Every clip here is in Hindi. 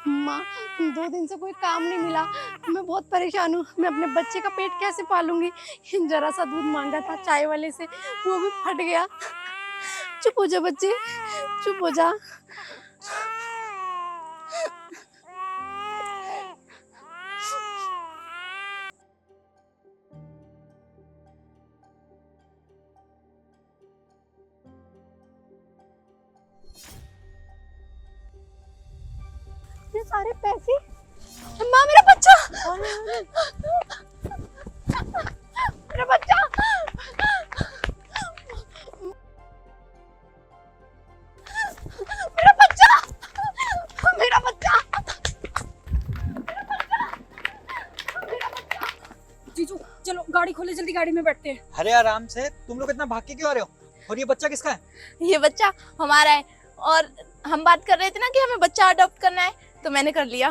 माँ, 2 दिन से कोई काम नहीं मिला। मैं बहुत परेशान हूँ। मैं अपने बच्चे का पेट कैसे पालूंगी? जरा सा दूध मांगा था चाय वाले से, वो भी फट गया। चुप हो जा बच्चे, चुप हो जा। ये सारे पैसे, माँ मेरा बच्चा, मेरा बच्चा, मेरा बच्चा, मेरा बच्चा, जीजू चलो गाड़ी खोले, जल्दी गाड़ी में बैठते हैं। अरे आराम से, तुम लोग इतना भाग के क्यों आ रहे हो? और ये बच्चा किसका है? ये बच्चा हमारा है। और हम बात कर रहे थे ना कि हमें बच्चा अडॉप्ट करना है, तो मैंने कर लिया।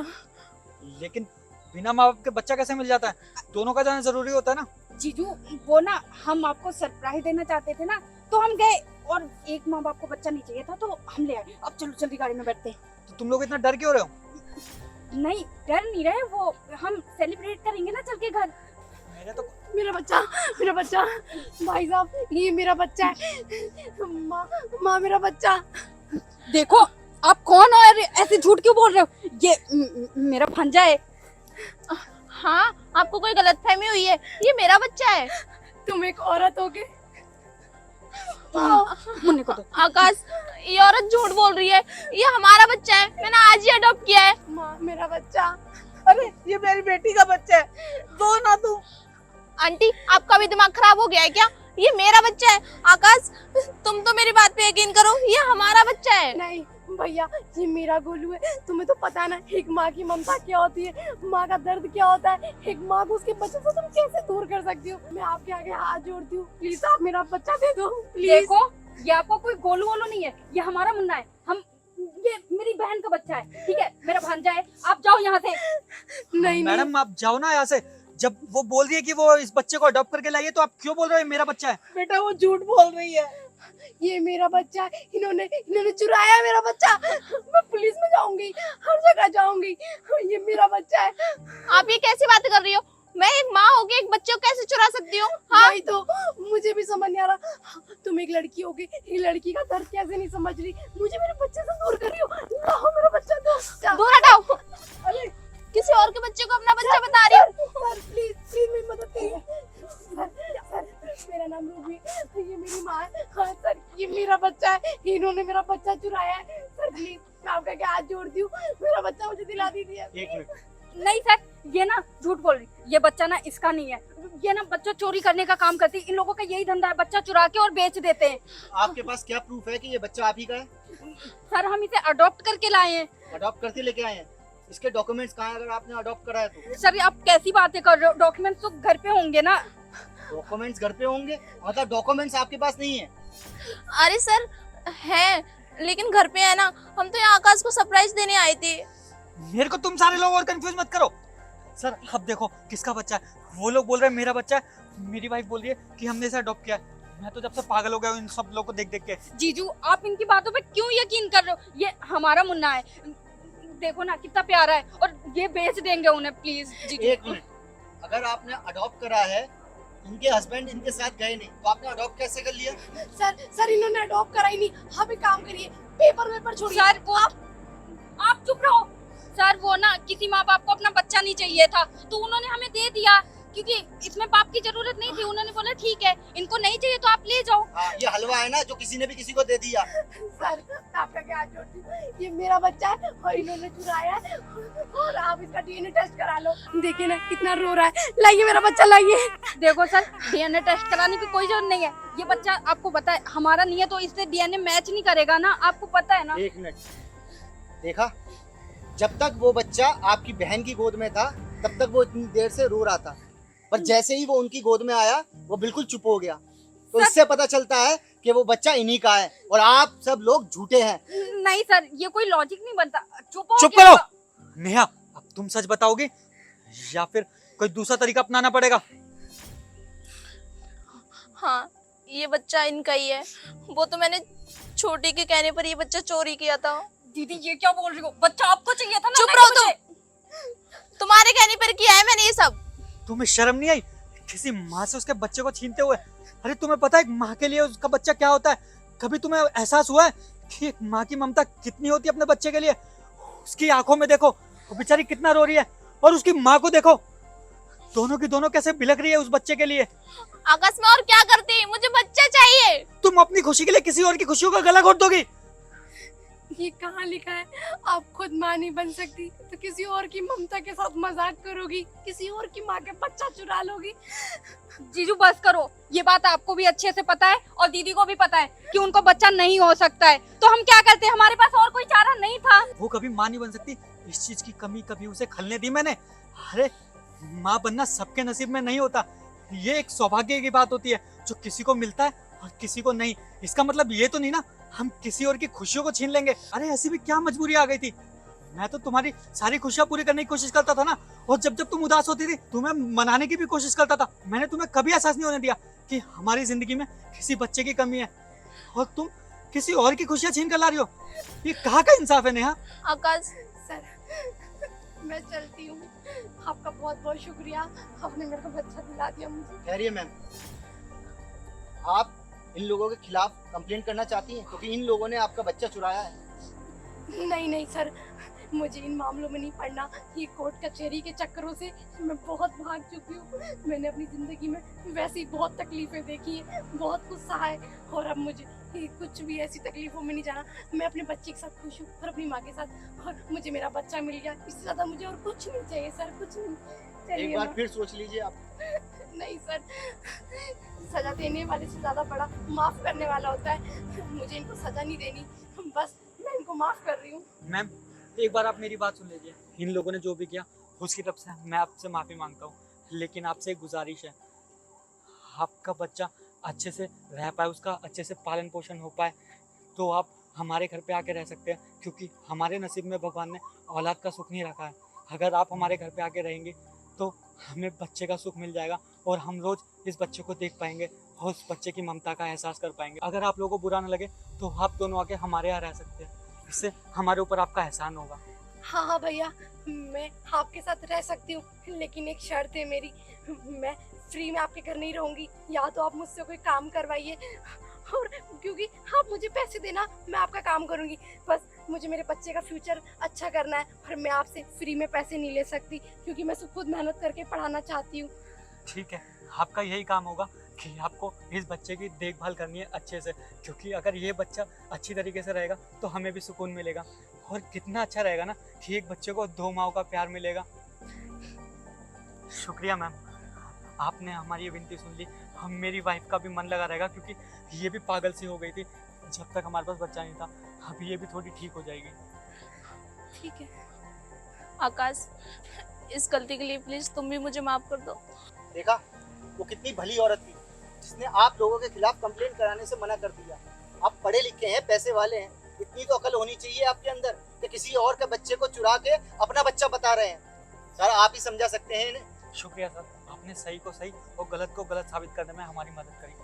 लेकिन बिना माँ बाप के बच्चा कैसे मिल जाता है? दोनों का जाना जरूरी होता है ना। जीजू वो ना हम आपको सरप्राइज देना चाहते थे ना, तो हम गए और एक माँ बाप को बच्चा नहीं चाहिए था तो हम ले आए। अब चलो जल्दी गाड़ी में बैठते हैं। तो तुम लोग इतना डर क्यों रहे हो? नहीं डर नहीं रहे, वो हम सेलिब्रेट करेंगे ना चल के घर। मेरे तो मेरा बच्चा, मेरा बच्चा, भाई साहब ये मेरा बच्चा है। माँ मेरा बच्चा। देखो आप कौन हो और ऐसे झूठ क्यों बोल रहे हो? ये मेरा भांजा है। हाँ, आपको कोई गलतफहमी हुई है, ये मेरा बच्चा है। तुम एक औरत हो के मुन्ने को दो। आकाश, ये औरत झूठ बोल रही है, ये हमारा बच्चा है। मैंने आज ही अडॉप्ट किया है। माँ मेरा बच्चा। अरे ये मेरी बेटी का बच्चा है, दो ना तुम। आंटी आपका भी दिमाग खराब हो गया है क्या? ये मेरा बच्चा है। आकाश तुम तो मेरी बात पे यकीन करो, ये हमारा बच्चा है। नहीं भैया, ये मेरा गोलू है। तुम्हें तो पता ना एक माँ की ममता क्या होती है, माँ का दर्द क्या होता है। एक माँ को उसके बच्चे से तुम कैसे दूर कर सकती हो? मैं आपके आगे हाथ जोड़ती हूँ, प्लीज आप मेरा बच्चा दे दो प्लीज। देखो ये आपको कोई गोलू वोलू नहीं है, ये हमारा मुन्ना है। हम ये मेरी बहन का बच्चा है, ठीक है? मेरा भांजा है। आप जाओ यहाँ से। नहीं मैडम आप जाओ ना यहाँ से। जब वो बोल रही है कि वो इस बच्चे को अडॉप्ट करके लाइए, तो आप क्यों बोल रहे हो मेरा बच्चा है? बेटा वो झूठ बोल रही है। ये मेरा बच्चा है। इन्होंने चुराया मेरा बच्चा। मैं पुलिस में जाऊंगी, हर जगह जाऊंगी। ये मेरा बच्चा है। आप ये कैसी बातें कर रही हो? मैं एक माँ होके एक बच्चे को कैसे चुरा सकती हूँ? हाँ वही तो मुझे भी समझ नहीं आ रहा। तुम एक लड़की होगी, एक लड़की का दर्द कैसे नहीं समझ रही? मुझे मेरे बच्चे से दूर कर रही हो। लाओ मेरा बच्चा, दो दूर हटाओ। अरे किसी और के बच्चे को अपना बच्चा बता रही हो? सर प्लीज प्लीज मेरी मदद करिए। सर मेरा नाम रूबी, ये मेरी माँ है। हाँ सर, ये मेरा बच्चा है। इन्होंने मेरा बच्चा चुराया है। सर प्लीज मैं आपका क्या हाथ जोड़ती हूँ, मेरा बच्चा मुझे दिला दीजिए। एक मिनट। नहीं सर, ये ना झूठ बोल रही। ये बच्चा ना इसका नहीं है। ये ना बच्चा चोरी करने का काम करती है। इन लोगों का यही धंधा है, बच्चा चुरा के और बेच देते हैं। आपके पास क्या प्रूफ है कि ये बच्चा आप ही का है? सर हम इसे अडॉप्ट करके लाए हैं। अडॉप्ट करके लेके आए हैं? इसके डॉक्यूमेंट्स कहाँ हैं अगर आपने अडॉप्ट करा है तो? सर आप कैसी बातें कर रहे हो? डॉक्यूमेंट्स तो घर पे होंगे ना। डॉक्यूमेंट्स घर पे होंगे मतलब डॉक्यूमेंट्स आपके पास नहीं है? अरे सर है, लेकिन घर पे है ना। हम तो यहाँ आकाश को सरप्राइज देने आए थे। मेरे को तुम सारे लोग और कंफ्यूज मत करो। सर अब देखो किसका बच्चा है। वो लोग बोल रहे हैं मेरा बच्चा है, मेरी वाइफ बोल रही है कि हमने इसे अडॉप्ट किया है। मैं तो जब से पागल हो गया हूँ इन सब लोगों को देख देख के। जीजू आप इनकी बातों पे क्यों यकीन कर रहे हो? ये हमारा मुन्ना है, देखो ना कितना प्यारा है। और ये बेच देंगे उन्हें, प्लीज जीजू। एक मिनट, अगर आपने अडॉप्ट करा है, इनके हस्बैंड इनके साथ गए नहीं, तो आपने अडॉप्ट कैसे कर लिया? सर इन्होंने अडॉप्ट कराई नहीं। आप एक काम करिए, पेपर छोड़िए। सर वो आप चुप रहो। सर वो ना किसी माँ बाप को अपना बच्चा नहीं चाहिए था, तो उन्होंने हमें दे दिया, क्योंकि इसमें बाप की जरूरत नहीं थी। उन्होंने बोला ठीक है, इनको नहीं चाहिए तो आप ले जाओ। हाँ, ये हलवा है ना जो किसी ने भी किसी को दे दिया। सर आपका क्या हाथ जोड़ती हूँ, ये मेरा बच्चा है और इन्होंने चुराया है। और आप इसका डीएनए टेस्ट करा लो। देखिए ना कितना रो रहा है। लाइए मेरा बच्चा लाइए। देखो सर डीएनए टेस्ट कराने की कोई जरूरत नहीं है। ये बच्चा आपको पता है हमारा नहीं है, तो इससे डीएनए मैच नहीं करेगा ना, आपको पता है ना। एक मिनट, देखा, जब तक वो बच्चा आपकी बहन की गोद में था तब तक वो इतनी देर से रो रहा था, पर जैसे ही वो उनकी गोद में आया वो बिल्कुल चुप हो गया। तो इससे पता चलता है कि वो बच्चा इन्हीं का है और आप सब लोग झूठे हैं। नहीं सर, ये कोई लॉजिक नहीं बनता। चुप करो। नेहा अब तुम सच बताओगी या फिर कोई दूसरा तरीका अपनाना पड़ेगा? हाँ ये बच्चा इनका ही है। वो तो मैंने छोटी के कहने पर ये बच्चा चोरी किया था। दीदी ये क्या बोल रही हो? बच्चा आपको चाहिए था ना। चुप रहो तुम्हें शर्म नहीं आई किसी माँ से उसके बच्चे को छीनते हुए? अरे तुम्हें पता है एक माँ के लिए उसका बच्चा क्या होता है? कभी तुम्हें एहसास हुआ है कि एक माँ की ममता कितनी होती है अपने बच्चे के लिए? उसकी आंखों में देखो, वो बेचारी कितना रो रही है, और उसकी माँ को देखो, दोनों की दोनों कैसे बिलख रही है उस बच्चे के लिए। आकाश मैं और क्या करती, मुझे बच्चा चाहिए। तुम अपनी खुशी के लिए किसी और की खुशियों का गला घोट दोगी? ये कहाँ लिखा है? आप खुद माँ नहीं बन सकती तो किसी और की ममता के साथ मजाक करोगी, किसी और की माँ के बच्चा चुरा लोगी। जीजू बस करो, ये बात आपको भी अच्छे से पता है और दीदी को भी पता है कि उनको बच्चा नहीं हो सकता है, तो हम क्या करते? हमारे पास और कोई चारा नहीं था। वो कभी माँ नहीं बन सकती, इस चीज की कमी कभी उसे खलने दी मैंने? अरे माँ बनना सबके नसीब में नहीं होता, ये एक सौभाग्य की बात होती है जो किसी को मिलता है और किसी को नहीं। इसका मतलब ये तो नहीं ना हम किसी और की खुशियों को छीन लेंगे। अरे ऐसी भी क्या मजबूरी आ गई थी? मैं तो तुम्हारी सारी खुशियां पूरी करने की कोशिश करता था ना, और जब जब तुम उदास होती थी तुम्हें मनाने की भी कोशिश करता था। मैंने तुम्हें कभी एहसास नहीं होने दिया कि हमारी जिंदगी में किसी बच्चे की कमी है, और तुम किसी और की खुशियां छीन कर ला रही हो। ये कहाँ का इंसाफ है नेहा? आकाश सर मैं चलती हूँ, आपका बहुत बहुत शुक्रिया, आपने मेरा बच्चा दिला दिया मुझे। ठहरिए मैम, आप इन लोगों के खिलाफ कंप्लेंट करना चाहती हैं क्योंकि इन लोगों ने आपका बच्चा चुराया है? नहीं नहीं सर, मुझे इन मामलों में नहीं पड़ना। ये कोर्ट कचहरी के चक्करों से मैं बहुत भाग चुकी हूँ। मैंने अपनी जिंदगी में वैसी बहुत तकलीफें देखी है, बहुत कुछ सहा है, और अब मुझे कुछ भी ऐसी तकलीफों में नहीं जाना। मैं अपने बच्चे के साथ खुश हूँ और अपनी माँ के साथ, और मुझे मेरा बच्चा मिल गया, इससे ज्यादा मुझे और कुछ नहीं चाहिए सर, कुछ नहीं। चलिए एक बार ना। फिर सोच लीजिए आप। नहीं सर, सजा देने वाले से ज्यादा बड़ा माफ करने वाला होता है। मुझे इनको सजा नहीं देनी, बस मैं इनको माफ कर रही हूँ। मैम एक बार आप मेरी बात सुन लीजिए। इन लोगों ने जो भी किया उसकी तरफ से मैं आपसे माफ़ी मांगता हूँ, लेकिन आपसे एक गुजारिश है, आपका बच्चा अच्छे से रह पाए, उसका अच्छे से पालन पोषण हो पाए, तो आप हमारे घर पे आके रह सकते हैं, क्योंकि हमारे नसीब में भगवान ने औलाद का सुख नहीं रखा है। अगर आप हमारे घर पे आके रहेंगे तो हमें बच्चे का सुख मिल जाएगा, और हम रोज़ इस बच्चे को देख पाएंगे और उस बच्चे की ममता का एहसास कर पाएंगे। अगर आप लोगों को बुरा ना लगे तो आप दोनों आके हमारे यहाँ रह सकते हैं, इससे हमारे ऊपर आपका एहसान होगा। हाँ हाँ भैया, मैं आपके साथ रह सकती हूँ, लेकिन एक शर्त है मेरी, मैं फ्री में आपके घर नहीं रहूंगी। या तो आप मुझसे कोई काम करवाइए, और क्योंकि आप मुझे पैसे देना, मैं आपका काम करूंगी। बस मुझे मेरे बच्चे का फ्यूचर अच्छा करना है, और मैं आपसे फ्री में पैसे नहीं ले सकती, क्योंकि मैं खुद मेहनत करके पढ़ाना चाहती हूँ। ठीक है, आपका यही काम होगा कि आपको इस बच्चे की देखभाल करनी है अच्छे से, क्योंकि अगर ये बच्चा अच्छी तरीके से रहेगा तो हमें भी सुकून मिलेगा, और कितना अच्छा रहेगा ना कि एक बच्चे को 2 माओ का प्यार मिलेगा। शुक्रिया मैम, आपने हमारी ये विनती सुन ली। हम मेरी वाइफ का भी मन लगा रहेगा, क्योंकि ये भी पागल सी हो गई थी जब तक हमारे पास बच्चा नहीं था। अभी ये भी थोड़ी ठीक हो जाएगी। ठीक है आकाश, इस गलती के लिए प्लीज तुम भी मुझे माफ कर दो। देखा वो कितनी भली औरत थी जिसने आप लोगों के खिलाफ कंप्लेंट कराने से मना कर दिया। आप पढ़े लिखे हैं, पैसे वाले हैं, इतनी तो अकल होनी चाहिए आपके अंदर कि किसी और के बच्चे को चुरा के अपना बच्चा बता रहे हैं। सर आप ही समझा सकते हैं इन्हें। शुक्रिया सर, आपने सही को सही और गलत को गलत साबित करने में हमारी मदद करी।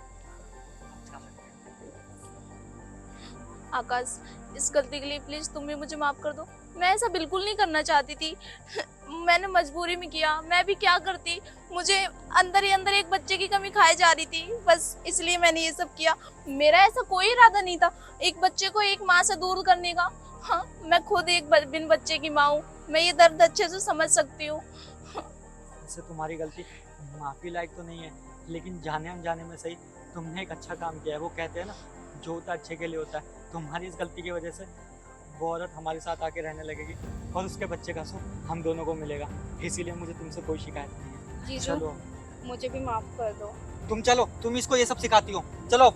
आकाश, इस गलती के लिए प्लीज तुम भी मुझे माफ कर दो। मैं ऐसा बिल्कुल नहीं करना चाहती थी, मैंने मजबूरी में किया। मैं भी क्या करती, मुझे अंदर ही अंदर एक बच्चे की कमी खाई जा रही थी, बस इसलिए मैंने ये सब किया। मेरा ऐसा कोई इरादा नहीं था एक बच्चे को एक माँ से दूर करने का। हाँ, मैं खुद एक बिन बच्चे की माँ हूँ, मैं ये दर्द अच्छे से समझ सकती हूँ। वैसे तुम्हारी गलती माफी लायक तो नहीं है, लेकिन जाने अनजाने में सही तुमने एक अच्छा काम किया है। वो कहते हैं ना, जो होता है अच्छे के लिए होता है। तुम्हारी इस गलती की वजह से वो औरत हमारे साथ आके रहने लगेगी, और उसके बच्चे का सुख हम दोनों को मिलेगा। इसीलिए मुझे तुमसे कोई शिकायत नहीं है। जीजू, चलो मुझे भी माफ कर दो। तुम चलो, तुम इसको ये सब सिखाती हो। चलो।